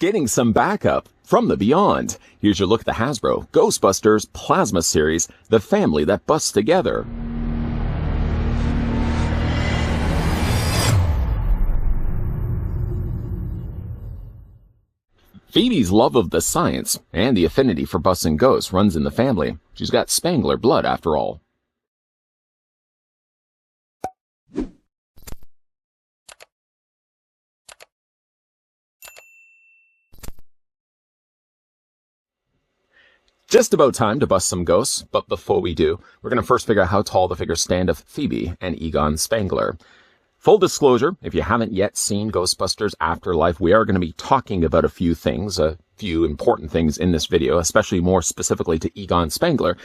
getting some backup from the beyond. Here's your look at the Hasbro Ghostbusters Plasma Series, the family that busts together. Phoebe's love of the science and the affinity for busting ghosts runs in the family. She's got Spangler blood, after all. Just about time to bust some ghosts, but before we do, we're going to first figure out how tall the figures stand of Phoebe and Egon Spangler. Full disclosure, if you haven't yet seen Ghostbusters Afterlife, we are going to be talking about a few things, a few important things in this video, especially more specifically to Egon Spangler.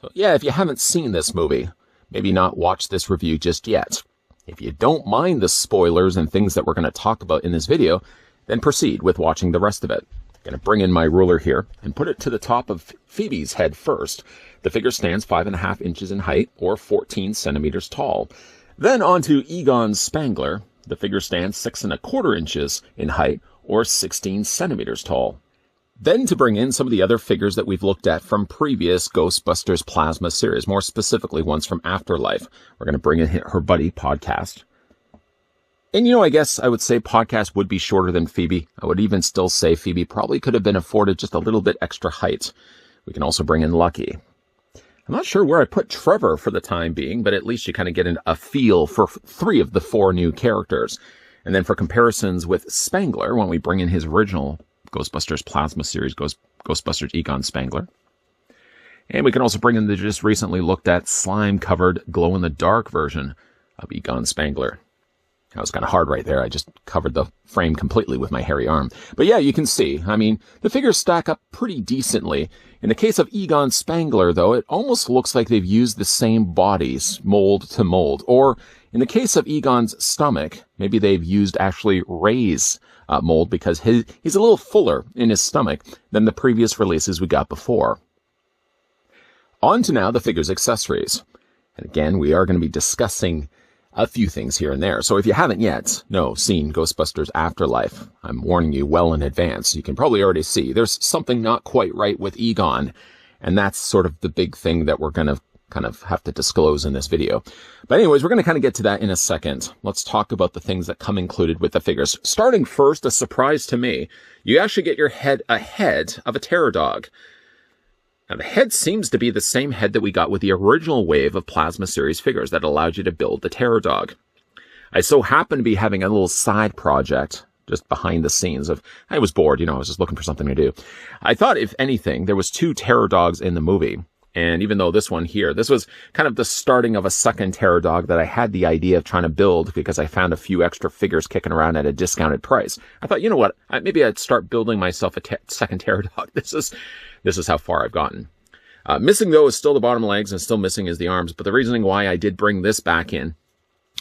So yeah, if you haven't seen this movie, maybe not watch this review just yet. If you don't mind the spoilers and things that we're going to talk about in this video, then proceed with watching the rest of it. I'm going to bring in my ruler here and put it to the top of Phoebe's head first. The figure stands 5.5 inches in height, or 14 centimeters tall. Then onto Egon Spangler. The figure stands 6.25 inches in height, or 16 centimeters tall. Then to bring in some of the other figures that we've looked at from previous Ghostbusters Plasma series, more specifically ones from Afterlife. We're going to bring in her buddy, Podcast. And I guess I would say Podcast would be shorter than Phoebe. I would even still say Phoebe probably could have been afforded just a little bit extra height. We can also bring in Lucky. I'm not sure where I put Trevor for the time being, but at least you kind of get a feel for 3 of the 4 new characters. And then for comparisons with Spangler, when we bring in his original Ghostbusters Plasma series, Ghostbusters Egon Spangler. And we can also bring in the just recently looked at slime-covered glow-in-the-dark version of Egon Spangler. That was kind of hard right there. I just covered the frame completely with my hairy arm. But yeah, you can see. I mean, the figures stack up pretty decently. In the case of Egon Spangler, though, it almost looks like they've used the same bodies, mold to mold. Or in the case of Egon's stomach, maybe they've used actually Ray's mold because he's a little fuller in his stomach than the previous releases we got before. On to now the figure's accessories. And again, we are going to be discussing a few things here and there. So if you haven't yet seen Ghostbusters Afterlife, I'm warning you well in advance. You can probably already see there's something not quite right with Egon, and that's sort of the big thing that we're going to kind of have to disclose in this video. But anyways, we're going to kind of get to that in a second. Let's talk about the things that come included with the figures. Starting first, a surprise to me, you actually get your head ahead of a Terror Dog. Now, the head seems to be the same head that we got with the original wave of Plasma Series figures that allowed you to build the Terror Dog. I so happen to be having a little side project just behind the scenes I was bored, I was just looking for something to do. I thought, if anything, there was 2 Terror Dogs in the movie. And even though this one here, this was kind of the starting of a second Terror Dog that I had the idea of trying to build because I found a few extra figures kicking around at a discounted price. I thought, you know what, maybe I'd start building myself a second Terror Dog. This is how far I've gotten. Missing, though, is still the bottom legs, and still missing is the arms. But the reasoning why I did bring this back in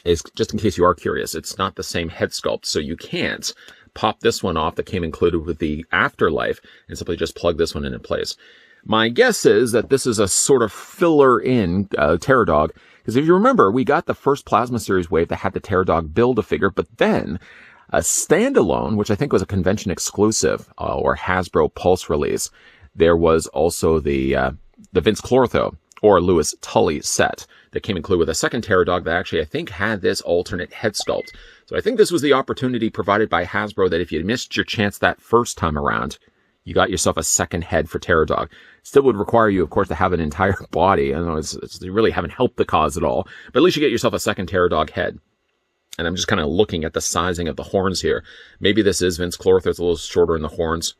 is, just in case you are curious, it's not the same head sculpt. So you can't pop this one off that came included with the Afterlife and simply just plug this one in place. My guess is that this is a sort of filler-in Terror Dog. Because if you remember, we got the first Plasma Series wave that had the Terror Dog Build-A-Figure, but then a standalone, which I think was a convention exclusive or Hasbro Pulse release, there was also the Vince Clortho or Louis Tully set that came included with a second Terror Dog that actually I think had this alternate head sculpt. So I think this was the opportunity provided by Hasbro that if you missed your chance that first time around, you got yourself a second head for Terror Dog. Still would require you, of course, to have an entire body. I don't know, you really haven't helped the cause at all, but at least you get yourself a second Terror Dog head. And I'm just kind of looking at the sizing of the horns here. Maybe this is Vince Clortho. It's a little shorter in the horns.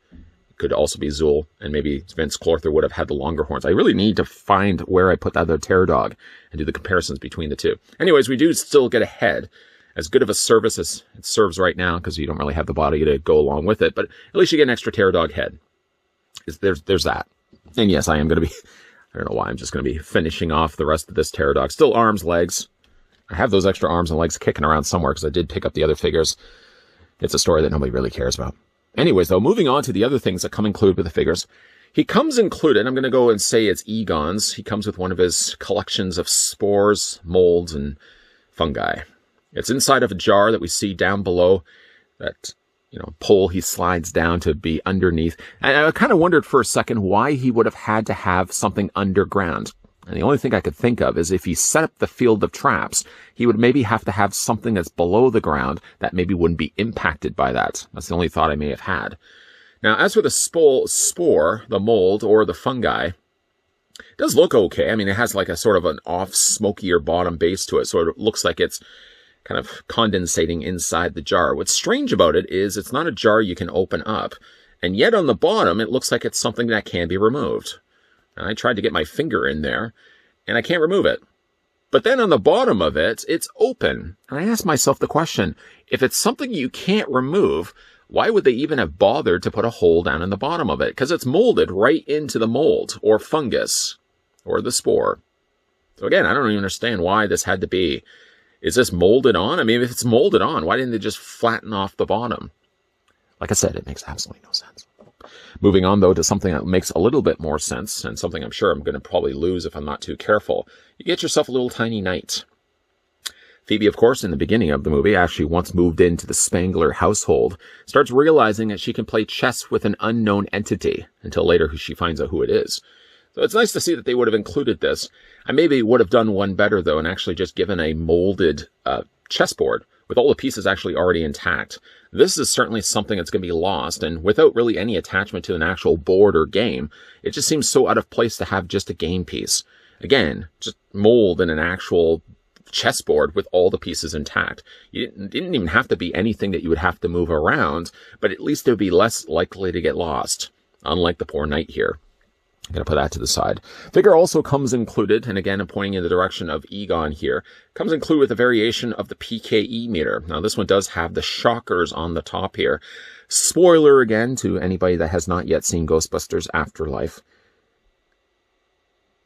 Could also be Zool, and maybe Vince Clortho would have had the longer horns. I really need to find where I put that other Terror Dog and do the comparisons between the 2. Anyways, we do still get a head. As good of a service as it serves right now, because you don't really have the body to go along with it, but at least you get an extra Terror Dog head. There's that. And yes, I am going to be, I don't know why, I'm just going to be finishing off the rest of this Terror Dog. Still arms, legs. I have those extra arms and legs kicking around somewhere because I did pick up the other figures. It's a story that nobody really cares about. Anyways, though, moving on to the other things that come included with the figures. He comes included, I'm going to go and say it's Egon's. He comes with one of his collections of spores, molds, and fungi. It's inside of a jar that we see down below that pole he slides down to be underneath. And I kind of wondered for a second why he would have had to have something underground. And the only thing I could think of is if he set up the field of traps, he would maybe have to have something that's below the ground that maybe wouldn't be impacted by that. That's the only thought I may have had. Now, as for the spore, the mold, or the fungi, it does look okay. I mean, it has like a sort of an off, smokier bottom base to it, so it looks like it's kind of condensating inside the jar. What's strange about it is it's not a jar you can open up, and yet on the bottom, it looks like it's something that can be removed. And I tried to get my finger in there, and I can't remove it. But then on the bottom of it, it's open. And I asked myself the question, if it's something you can't remove, why would they even have bothered to put a hole down in the bottom of it? Because it's molded right into the mold, or fungus, or the spore. So again, I don't even understand why this had to be. Is this molded on? I mean, if it's molded on, why didn't they just flatten off the bottom? Like I said, it makes absolutely no sense. Moving on, though, to something that makes a little bit more sense, and something I'm sure I'm going to probably lose if I'm not too careful. You get yourself a little tiny knight. Phoebe, of course, in the beginning of the movie, actually once moved into the Spangler household, starts realizing that she can play chess with an unknown entity, until later she finds out who it is. So it's nice to see that they would have included this. I maybe would have done one better, though, and actually just given a molded chessboard with all the pieces actually already intact. This is certainly something that's going to be lost, and without really any attachment to an actual board or game, it just seems so out of place to have just a game piece. Again, just mold in an actual chessboard with all the pieces intact. You didn't even have to be anything that you would have to move around, but at least it would be less likely to get lost, unlike the poor knight here. I'm going to put that to the side. Figure also comes included, and again, I'm pointing in the direction of Egon here, comes included with a variation of the PKE meter. Now, this one does have the shockers on the top here. Spoiler again to anybody that has not yet seen Ghostbusters Afterlife.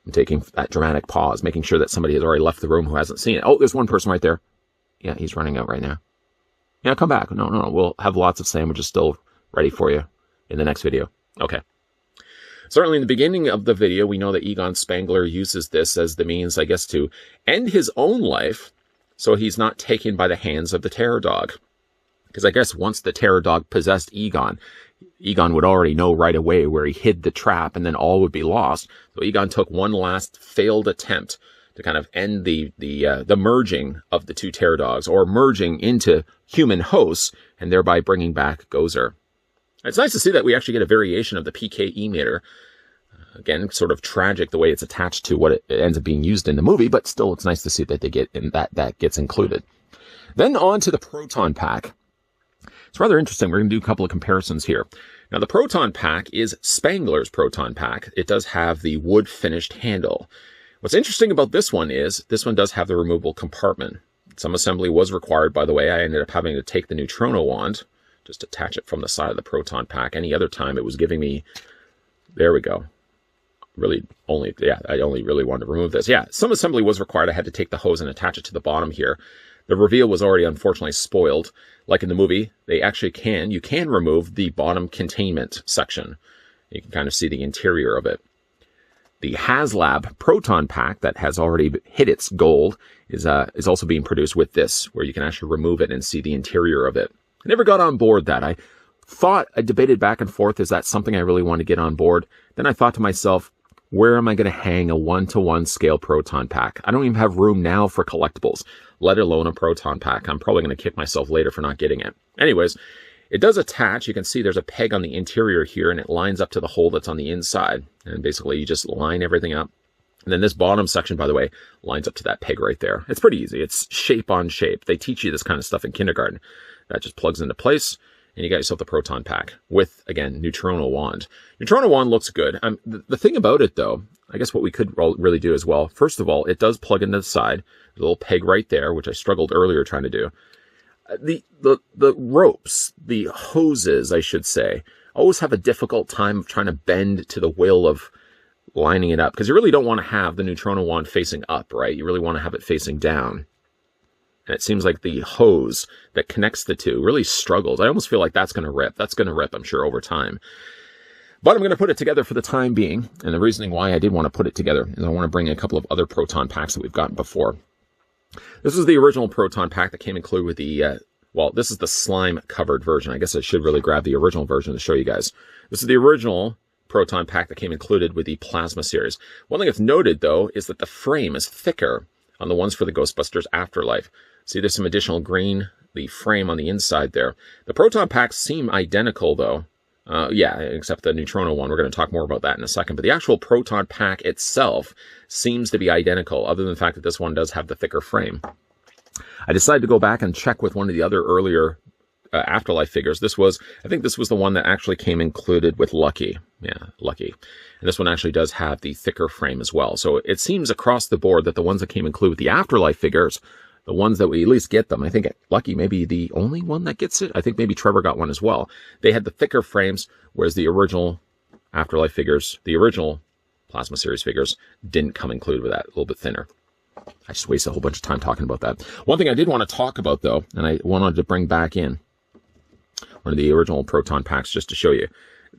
I'm taking that dramatic pause, making sure that somebody has already left the room who hasn't seen it. Oh, there's one person right there. Yeah, he's running out right now. Yeah, come back. No. We'll have lots of sandwiches still ready for you in the next video. Okay. Certainly in the beginning of the video, we know that Egon Spangler uses this as the means, I guess, to end his own life so he's not taken by the hands of the terror dog. Because I guess once the terror dog possessed Egon, Egon would already know right away where he hid the trap, and then all would be lost. So Egon took one last failed attempt to kind of end the merging of the two terror dogs, or merging into human hosts, and thereby bringing back Gozer. It's nice to see that we actually get a variation of the PKE meter. Again, sort of tragic the way it's attached to what it ends up being used in the movie, but still it's nice to see that they get in that gets included. Then on to the Proton pack. It's rather interesting. We're going to do a couple of comparisons here. Now, the Proton pack is Spangler's Proton pack. It does have the wood finished handle. What's interesting about this one is this one does have the removable compartment. Some assembly was required, by the way. I ended up having to take the Neutrino wand, just attach it from the side of the Proton pack. Any other time it was giving me, there we go. I only really wanted to remove this. Yeah, some assembly was required. I had to take the hose and attach it to the bottom here. The reveal was already unfortunately spoiled. Like in the movie, you can remove the bottom containment section. You can kind of see the interior of it. The HasLab Proton pack that has already hit its gold is also being produced with this, where you can actually remove it and see the interior of it. I never got on board that. I debated back and forth, is that something I really want to get on board? Then I thought to myself, where am I going to hang a 1-to-1 scale Proton pack? I don't even have room now for collectibles, let alone a Proton pack. I'm probably going to kick myself later for not getting it. Anyways, it does attach. You can see there's a peg on the interior here, and it lines up to the hole that's on the inside. And basically, you just line everything up. And then this bottom section, by the way, lines up to that peg right there. It's pretty easy. It's shape on shape. They teach you this kind of stuff in kindergarten. That just plugs into place, and you got yourself the Proton pack with, again, Neutrino wand. Neutrino wand looks good. The thing about it, though, I guess what we could really do as well, first of all, it does plug into the side. There's a little peg right there, which I struggled earlier trying to do. The ropes, the hoses, I should say, always have a difficult time of trying to bend to the will of lining it up, because you really don't want to have the Neutrino wand facing up, right? You really want to have it facing down. And it seems like the hose that connects the two really struggles. I almost feel like that's going to rip. That's going to rip, I'm sure, over time. But I'm going to put it together for the time being. And the reasoning why I did want to put it together is I want to bring a couple of other Proton packs that we've gotten before. This is the original Proton pack that came included with the Well, this is the slime-covered version. I guess I should really grab the original version to show you guys. This is the original Proton pack that came included with the Plasma series. One thing I've noted, though, is that the frame is thicker on the ones for the Ghostbusters Afterlife. See, there's some additional green, the frame on the inside there. The Proton packs seem identical, though. Yeah, except the Neutrino one. We're going to talk more about that in a second. But the actual Proton pack itself seems to be identical, other than the fact that this one does have the thicker frame. I decided to go back and check with one of the other earlier Afterlife figures. I think this was the one that actually came included with Lucky. Yeah, Lucky. And this one actually does have the thicker frame as well. So it seems across the board that the ones that came included with the Afterlife figures, the ones that we at least get them, I think Lucky may be the only one that gets it. I think maybe Trevor got one as well. They had the thicker frames, whereas the original Afterlife figures, the original Plasma series figures, didn't come included with that, a little bit thinner. I just wasted a whole bunch of time talking about that. One thing I did want to talk about, though, and I wanted to bring back in one of the original Proton packs just to show you.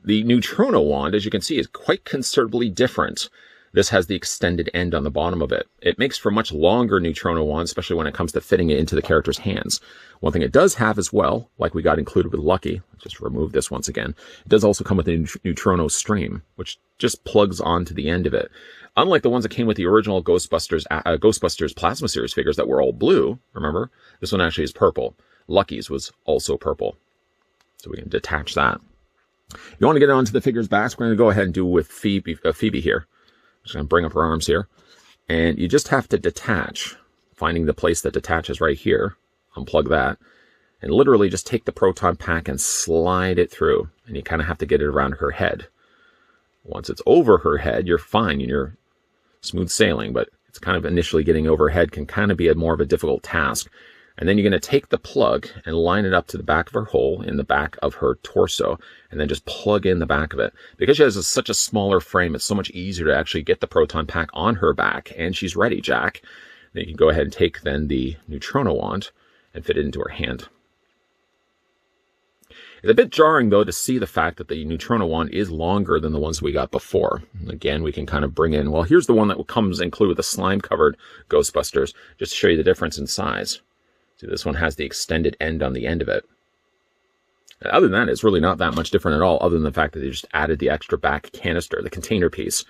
The Neutrino wand, as you can see, is quite considerably different. This has the extended end on the bottom of it. It makes for much longer Neutrino wand, especially when it comes to fitting it into the character's hands. One thing it does have as well, like we got included with Lucky, let's just remove this once again, it does also come with a Neutrino stream, which just plugs onto the end of it. Unlike the ones that came with the original Ghostbusters Plasma series figures that were all blue, remember? This one actually is purple. Lucky's was also purple. So we can detach that. If you want to get onto the figure's backs, we're going to go ahead and do with Phoebe here. I'm just going to bring up her arms here. And you just have to detach, finding the place that detaches right here. Unplug that. And literally just take the Proton pack and slide it through. And you kind of have to get it around her head. Once it's over her head, you're fine. You're smooth sailing. But it's kind of initially getting over her head can kind of be more of a difficult task. And then you're going to take the plug and line it up to the back of her hole in the back of her torso, and then just plug in the back of it. Because she has such a smaller frame, it's so much easier to actually get the Proton pack on her back, and she's ready, Jack. Then you can go ahead and take then the Neutrino wand and fit it into her hand. It's a bit jarring, though, to see the fact that the Neutrino wand is longer than the ones we got before. And again, we can kind of bring in, well, here's the one that comes included with the slime-covered Ghostbusters, just to show you the difference in size. See, this one has the extended end on the end of it. And other than that, it's really not that much different at all, other than the fact that they just added the extra back canister, the container piece.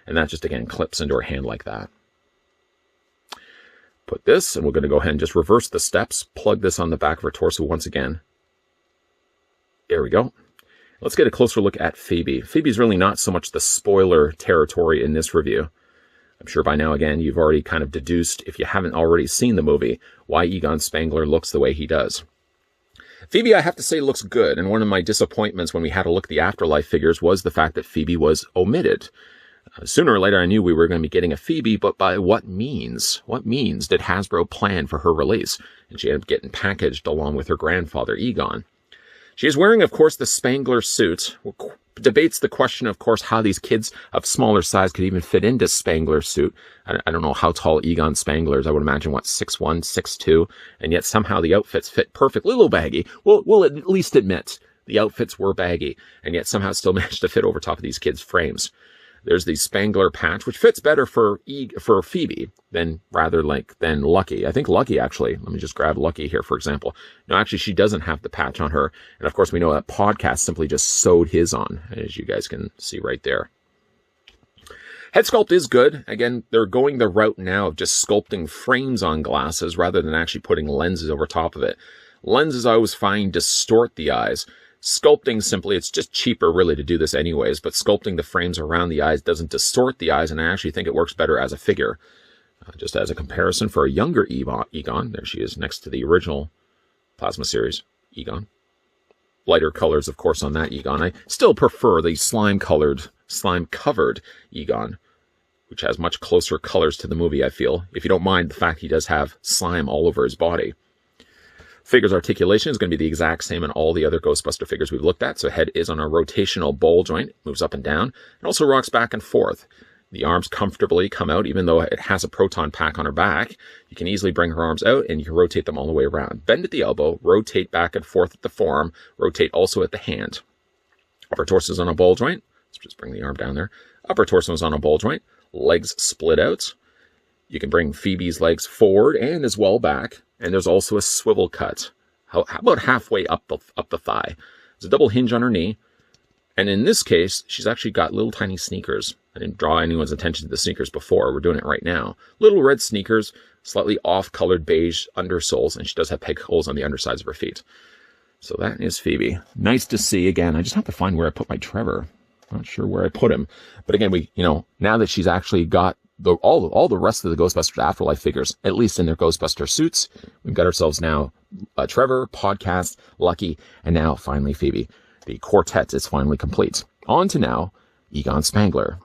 And that just, again, clips into her hand like that. Put this, and we're going to go ahead and just reverse the steps. Plug this on the back of her torso once again. There we go. Let's get a closer look at Phoebe. Phoebe's really not so much the spoiler territory in this review. I'm sure by now, again, you've already kind of deduced, if you haven't already seen the movie, why Egon Spengler looks the way he does. Phoebe, I have to say, looks good, and one of my disappointments when we had a look at the Afterlife figures was the fact that Phoebe was omitted. Sooner or later, I knew we were going to be getting a Phoebe, but by what means? What means did Hasbro plan for her release? And she ended up getting packaged along with her grandfather, Egon. She is wearing, of course, the Spengler suit. Debates the question, of course, how these kids of smaller size could even fit into Spengler's suit. I don't know how tall Egon Spengler is. I would imagine, what, 6'1", 6'2", and yet somehow the outfits fit perfectly. A little baggy. We'll at least admit the outfits were baggy, and yet somehow still managed to fit over top of these kids' frames. There's the Spengler patch, which fits better for Phoebe than Lucky. I think Lucky, actually, let me just grab Lucky here, for example. No, actually, she doesn't have the patch on her. And of course, we know that Podcast simply just sewed his on, as you guys can see right there. Head sculpt is good. Again, they're going the route now of just sculpting frames on glasses rather than actually putting lenses over top of it. Lenses, I always find, distort the eyes. Sculpting simply, it's just cheaper really to do this anyways, but sculpting the frames around the eyes doesn't distort the eyes, and I actually think it works better as a figure. Just as a comparison for a younger Egon, there she is next to the original Plasma series Egon. Lighter colors, of course, on that Egon. I still prefer the slime-covered Egon, which has much closer colors to the movie, I feel, if you don't mind the fact he does have slime all over his body. Figure's articulation is going to be the exact same in all the other Ghostbuster figures we've looked at. So head is on a rotational ball joint, moves up and down, and also rocks back and forth. The arms comfortably come out, even though it has a Proton pack on her back. You can easily bring her arms out, and you can rotate them all the way around. Bend at the elbow, rotate back and forth at the forearm, rotate also at the hand. Upper torso is on a ball joint. Let's just bring the arm down there. Upper torso is on a ball joint. Legs split out. You can bring Phoebe's legs forward and as well back. And there's also a swivel cut. about halfway up the thigh. There's a double hinge on her knee. And in this case, she's actually got little tiny sneakers. I didn't draw anyone's attention to the sneakers before. We're doing it right now. Little red sneakers, slightly off-colored beige undersoles, and she does have peg holes on the undersides of her feet. So that is Phoebe. Nice to see. Again, I just have to find where I put my Trevor. Not sure where I put him. But again, now that she's actually got all the rest of the Ghostbusters Afterlife figures, at least in their Ghostbuster suits, we've got ourselves now Trevor, Podcast, Lucky, and now finally Phoebe. The quartet is finally complete. On to now, Egon Spangler.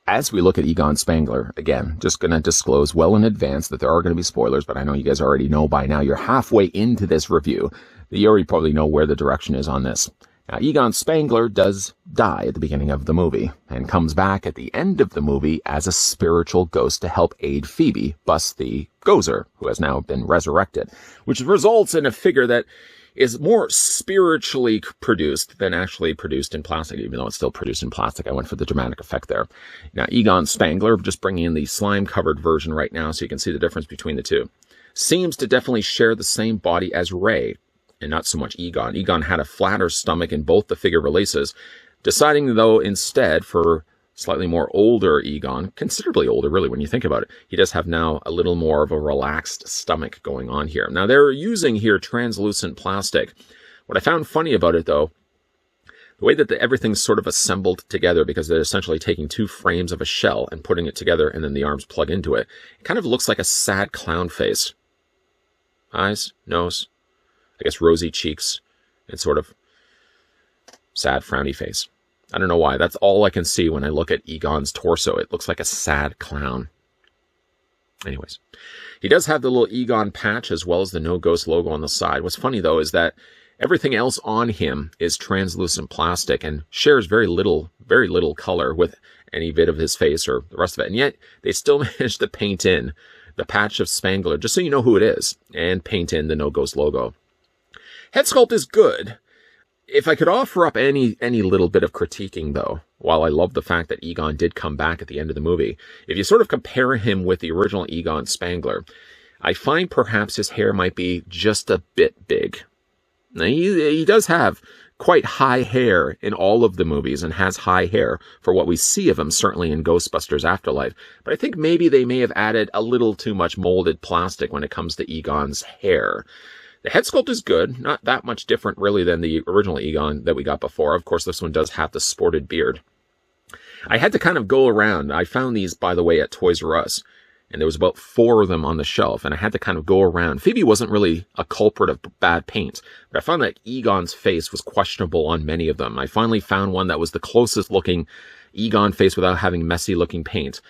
As we look at Egon Spangler, again, just going to disclose well in advance that there are going to be spoilers, but I know you guys already know by now. You're halfway into this review. You already probably know where the direction is on this. Now, Egon Spangler does die at the beginning of the movie and comes back at the end of the movie as a spiritual ghost to help aid Phoebe, Bus the Gozer, who has now been resurrected, which results in a figure that is more spiritually produced than actually produced in plastic, even though it's still produced in plastic. I went for the dramatic effect there. Now, Egon Spangler, just bringing in the slime-covered version right now so you can see the difference between the two, seems to definitely share the same body as Ray, and not so much Egon. Egon had a flatter stomach in both the figure releases, deciding, though, instead for slightly more older Egon, considerably older, really, when you think about it. He does have now a little more of a relaxed stomach going on here. Now, they're using here translucent plastic. What I found funny about it, though, the way that everything's sort of assembled together, because they're essentially taking two frames of a shell and putting it together, and then the arms plug into it. It kind of looks like a sad clown face. Eyes, nose, I guess rosy cheeks, and sort of sad, frowny face. I don't know why. That's all I can see when I look at Egon's torso. It looks like a sad clown. Anyways, he does have the little Egon patch as well as the No Ghost logo on the side. What's funny, though, is that everything else on him is translucent plastic and shares very little color with any bit of his face or the rest of it. And yet, they still managed to paint in the patch of Spangler, just so you know who it is, and paint in the No Ghost logo. Head sculpt is good. If I could offer up any little bit of critiquing, though, while I love the fact that Egon did come back at the end of the movie, if you sort of compare him with the original Egon Spangler, I find perhaps his hair might be just a bit big. Now, he does have quite high hair in all of the movies and has high hair for what we see of him, certainly in Ghostbusters Afterlife. But I think maybe they may have added a little too much molded plastic when it comes to Egon's hair. The head sculpt is good, not that much different really than the original Egon that we got before. Of course, this one does have the sported beard. I had to kind of go around. I found these, by the way, at Toys R Us, and there was about 4 of them on the shelf, and I had to kind of go around. Phoebe wasn't really a culprit of bad paint, but I found that Egon's face was questionable on many of them. I finally found one that was the closest looking Egon face without having messy looking paint.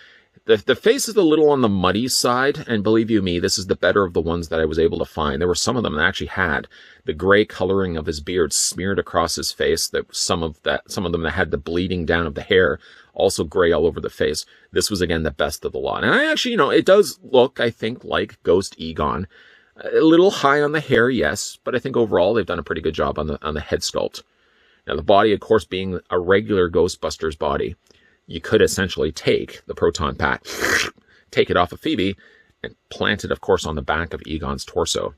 The face is a little on the muddy side, and believe you me, this is the better of the ones that I was able to find. There were some of them that actually had the gray coloring of his beard smeared across his face. That some of them that had the bleeding down of the hair, also gray all over the face. This was, again, the best of the lot. And I actually, it does look, I think, like Ghost Egon. A little high on the hair, yes, but I think overall they've done a pretty good job on the head sculpt. Now, the body, of course, being a regular Ghostbusters body, you could essentially take the Proton pack, take it off of Phoebe, and plant it, of course, on the back of Egon's torso.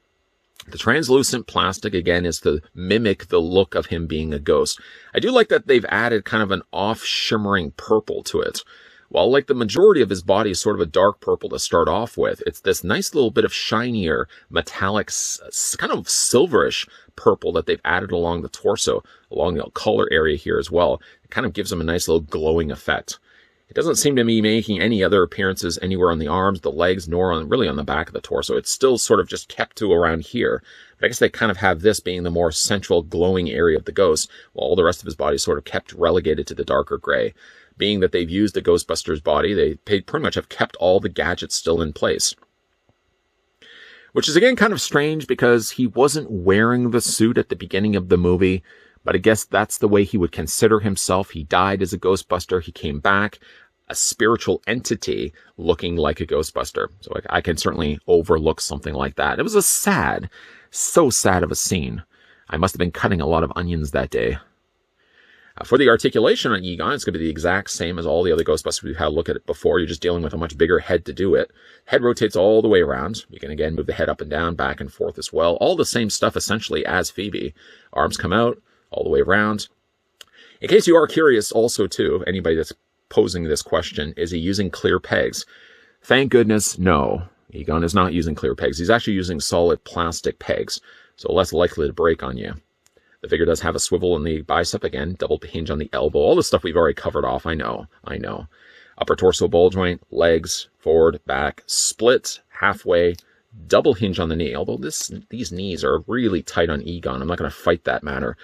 The translucent plastic, again, is to mimic the look of him being a ghost. I do like that they've added kind of an off-shimmering purple to it. While, like, the majority of his body is sort of a dark purple to start off with, it's this nice little bit of shinier, metallic, kind of silverish purple that they've added along the torso, along the collar area here as well. It kind of gives him a nice little glowing effect. It doesn't seem to be making any other appearances anywhere on the arms, the legs, nor really on the back of the torso. It's still sort of just kept to around here. But I guess they kind of have this being the more central glowing area of the ghost, while all the rest of his body is sort of kept relegated to the darker gray. Being that they've used the Ghostbusters body, they pretty much have kept all the gadgets still in place. Which is, again, kind of strange because he wasn't wearing the suit at the beginning of the movie, but I guess that's the way he would consider himself. He died as a Ghostbuster. He came back, a spiritual entity looking like a Ghostbuster. So I can certainly overlook something like that. It was a so sad of a scene. I must have been cutting a lot of onions that day. For the articulation on Egon, it's going to be the exact same as all the other Ghostbusters we've had a look at it before. You're just dealing with a much bigger head to do it. Head rotates all the way around. You can, again, move the head up and down, back and forth as well. All the same stuff, essentially, as Phoebe. Arms come out all the way around. In case you are curious also, too, anybody that's posing this question, is he using clear pegs? Thank goodness, no. Egon is not using clear pegs. He's actually using solid plastic pegs, so less likely to break on you. The figure does have a swivel in the bicep, again, double hinge on the elbow. All the stuff we've already covered off, I know. Upper torso ball joint, legs, forward, back, split, halfway, double hinge on the knee. Although these knees are really tight on Egon. I'm not going to fight that matter.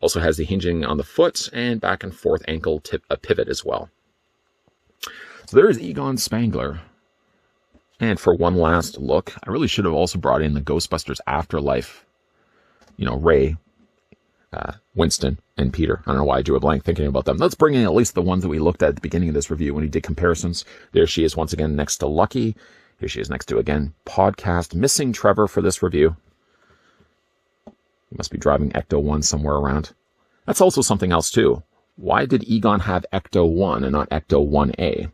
Also has the hinging on the foot and back and forth ankle pivot as well. So there's Egon Spangler. And for one last look, I really should have also brought in the Ghostbusters Afterlife. Ray, Winston, and Peter. I don't know why I drew a blank thinking about them. Let's bring in at least the ones that we looked at the beginning of this review when we did comparisons. There she is once again next to Lucky. Here she is next to, again, Podcast. Missing Trevor for this review. He must be driving Ecto-1 somewhere around. That's also something else, too. Why did Egon have Ecto-1 and not Ecto-1A?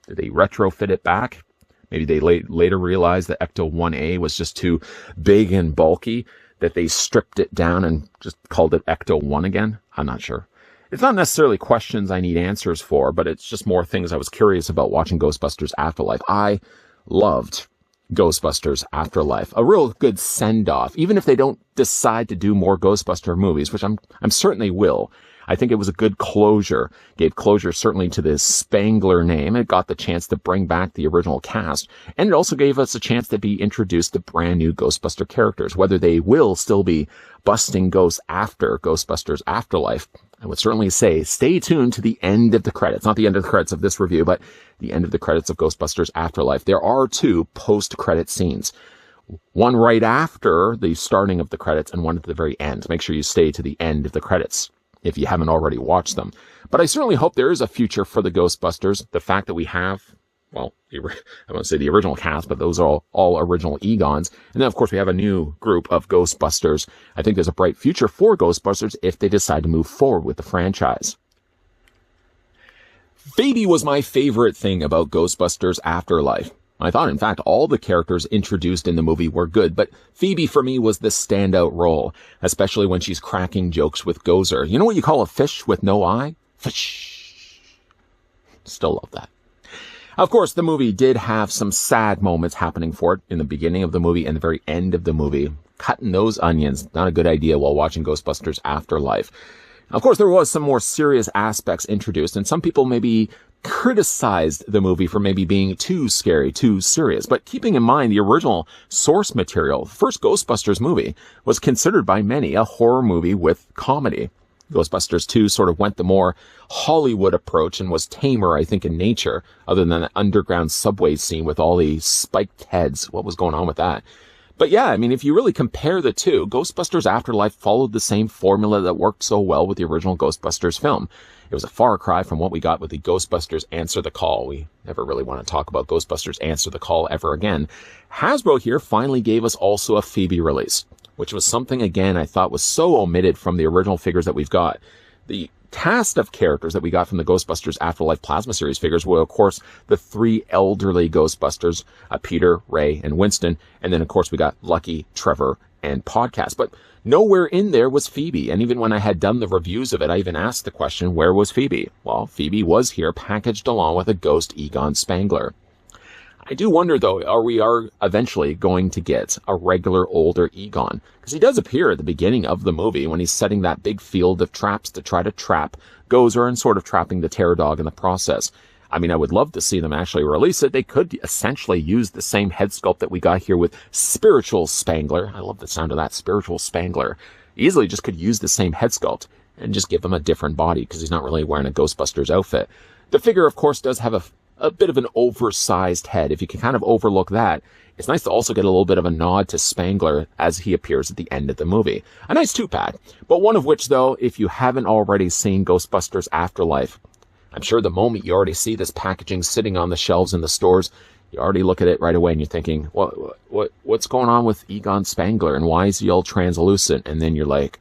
Did they retrofit it back? Maybe they later realized that Ecto-1A was just too big and bulky, that they stripped it down and just called it Ecto-1 again? I'm not sure. It's not necessarily questions I need answers for, but it's just more things I was curious about watching Ghostbusters Afterlife. I loved Ghostbusters Afterlife. A real good send-off, even if they don't decide to do more Ghostbuster movies, which I'm certainly will. I think it was a good closure. Gave closure certainly to the Spangler name. It got the chance to bring back the original cast. And it also gave us a chance to be introduced to brand new Ghostbuster characters. Whether they will still be busting ghosts after Ghostbusters Afterlife, I would certainly say stay tuned to the end of the credits. Not the end of the credits of this review, but the end of the credits of Ghostbusters Afterlife. There are 2 post-credit scenes. One right after the starting of the credits and one at the very end. Make sure you stay to the end of the credits if you haven't already watched them. But I certainly hope there is a future for the Ghostbusters. The fact that we have, well, I won't say the original cast, but those are all original Egons. And then, of course, we have a new group of Ghostbusters. I think there's a bright future for Ghostbusters if they decide to move forward with the franchise. Phoebe was my favorite thing about Ghostbusters Afterlife. I thought, in fact, all the characters introduced in the movie were good, but Phoebe for me was the standout role, especially when she's cracking jokes with Gozer. You know what you call a fish with no eye? Fish. Still love that. Of course, the movie did have some sad moments happening for it in the beginning of the movie and the very end of the movie. Cutting those onions, not a good idea while watching Ghostbusters Afterlife. Of course, there was some more serious aspects introduced, and some people maybe criticized the movie for maybe being too scary, too serious. But keeping in mind the original source material, the first Ghostbusters movie was considered by many a horror movie with comedy. Ghostbusters 2 sort of went the more Hollywood approach and was tamer, I think, in nature, other than that underground subway scene with all the spiked heads. What was going on with that? But yeah, I mean, if you really compare the two, Ghostbusters Afterlife followed the same formula that worked so well with the original Ghostbusters film. It was a far cry from what we got with the Ghostbusters Answer the Call. We never really want to talk about Ghostbusters Answer the Call ever again. Hasbro here finally gave us also a Phoebe release, which was something, again, I thought was so omitted from the original figures that we've got. The cast of characters that we got from the Ghostbusters Afterlife Plasma Series figures were, of course, the 3 elderly Ghostbusters, Peter, Ray, and Winston. And then, of course, we got Lucky, Trevor, and Podcast. But nowhere in there was Phoebe. And even when I had done the reviews of it, I even asked the question, where was Phoebe? Well, Phoebe was here packaged along with a ghost Egon Spangler. I do wonder, though, are we eventually going to get a regular older Egon? Because he does appear at the beginning of the movie when he's setting that big field of traps to try to trap Gozer and sort of trapping the Terror Dog in the process. I mean, I would love to see them actually release it. They could essentially use the same head sculpt that we got here with Spiritual Spangler. I love the sound of that, Spiritual Spangler. Easily just could use the same head sculpt and just give him a different body because he's not really wearing a Ghostbusters outfit. The figure, of course, does have a bit of an oversized head. If you can kind of overlook that, it's nice to also get a little bit of a nod to Spangler as he appears at the end of the movie. A nice 2-pack, but one of which, though, if you haven't already seen Ghostbusters Afterlife, I'm sure the moment you already see this packaging sitting on the shelves in the stores, you already look at it right away and you're thinking, what's going on with Egon Spangler and why is he all translucent? And then you're like,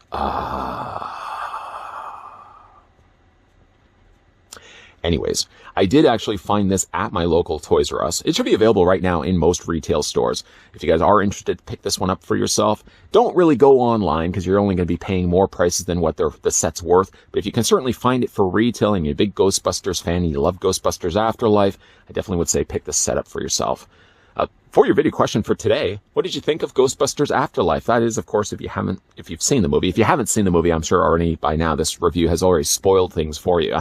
Anyways, I did actually find this at my local Toys R Us. It should be available right now in most retail stores. If you guys are interested to pick this one up for yourself, don't really go online because you're only going to be paying more prices than what the set's worth. But if you can certainly find it for retail and you're a big Ghostbusters fan and you love Ghostbusters Afterlife, I definitely would say pick this set up for yourself. For your video question for today, what did you think of Ghostbusters Afterlife? That is, of course, if you've seen the movie. If you haven't seen the movie, I'm sure already by now this review has already spoiled things for you.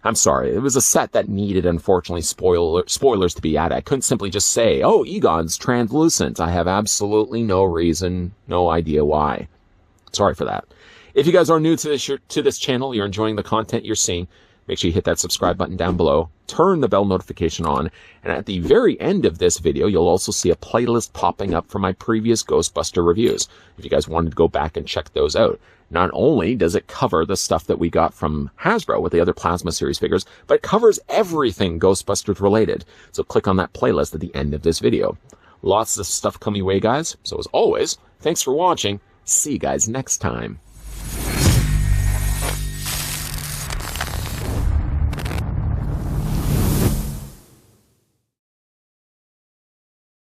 I'm sorry. It was a set that needed, unfortunately, spoilers to be added. I couldn't simply just say, oh, Egon's translucent. I have absolutely no reason, no idea why. Sorry for that. If you guys are new to this channel, you're enjoying the content you're seeing, make sure you hit that subscribe button down below, turn the bell notification on, and at the very end of this video, you'll also see a playlist popping up for my previous Ghostbuster reviews, if you guys wanted to go back and check those out. Not only does it cover the stuff that we got from Hasbro with the other Plasma series figures, but it covers everything Ghostbusters related. So click on that playlist at the end of this video. Lots of stuff coming your way, guys. So as always, thanks for watching. See you guys next time.